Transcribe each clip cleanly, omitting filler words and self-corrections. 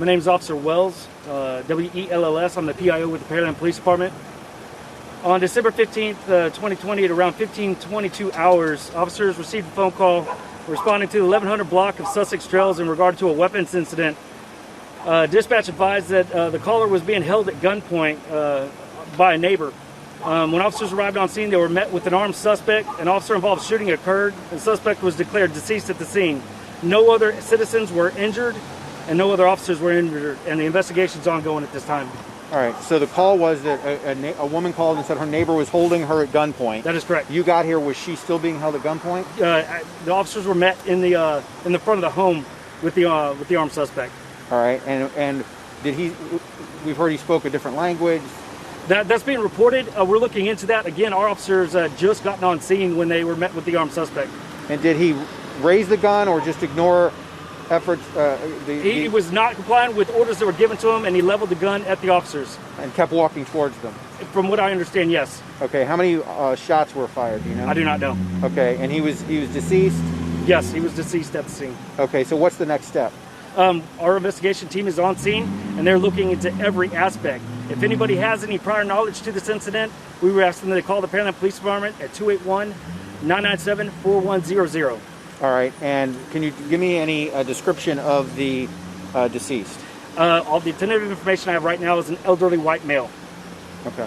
My name is Officer Wells, W-E-L-L-S. I'm the PIO with the Pearland Police Department. On December 15th, 2020, at around 15:22 hours, officers received a phone call responding to the 1100 block of Sussex Trails in regard to a weapons incident. Dispatch advised that the caller was being held at gunpoint by a neighbor. When officers arrived on scene, they were met with an armed suspect. An officer-involved shooting occurred. The suspect was declared deceased at the scene. No other citizens were injured, and no other officers were injured, and the investigation is ongoing at this time. All right, so the call was that a woman called and said her neighbor was holding her at gunpoint. That is correct. You got here, was she still being held at gunpoint? The officers were met in the front of the home with the armed suspect. All right, and did he? We've heard he spoke a different language. That's being reported. We're looking into that. Again, our officers just gotten on scene when they were met with the armed suspect. And did he raise the gun or just ignore efforts? He was not complying with orders that were given to him, and he leveled the gun at the officers. And kept walking towards them? From what I understand, yes. Okay, how many shots were fired, do you know? I do not know. Okay, and he was deceased? Yes, he was deceased at the scene. Okay, so what's the next step? Our investigation team is on scene, and they're looking into every aspect. If anybody has any prior knowledge to this incident, we would ask them to call the Pearland Police Department at 281-997-4100. All right, and can you give me any description of the deceased? All the tentative information I have right now is an elderly white male. Okay.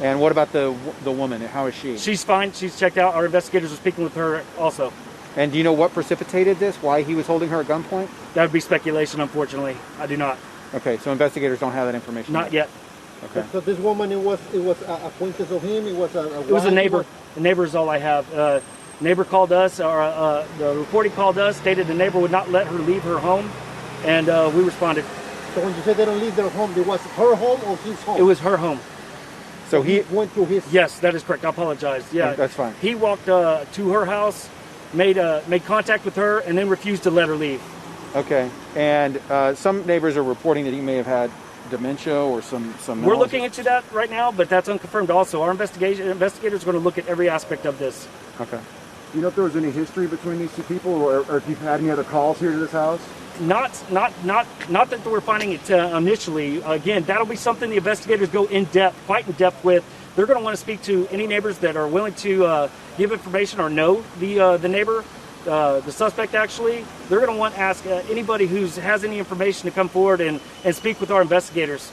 And what about the woman? How is she? She's fine. She's checked out. Our investigators are speaking with her also. And do you know what precipitated this? Why he was holding her at gunpoint? That would be speculation, unfortunately. I do not. Okay, so investigators don't have that information Not yet. Okay. So this woman, it was acquaintance of him. It was It was a neighbor. A neighbor is all I have. Neighbor called us, or the reporting called us, stated the neighbor would not let her leave her home, and we responded. So when you said they don't leave their home, it was her home or his home? It was her home. So he went to his... Yes, that is correct. I apologize. Yeah, that's fine. He walked to her house, made contact with her, and then refused to let her leave. Okay. And some neighbors are reporting that he may have had dementia or some We're looking into that right now, but that's unconfirmed also. Our investigators are going to look at every aspect of this. Okay. Do you know if there was any history between these two people, or if you've had any other calls here to this house? Not that we're finding it initially. Again, that'll be something the investigators go quite in depth with. They're going to want to speak to any neighbors that are willing to give information or know the neighbor, the suspect actually. They're going to want to ask anybody who has any information to come forward and speak with our investigators.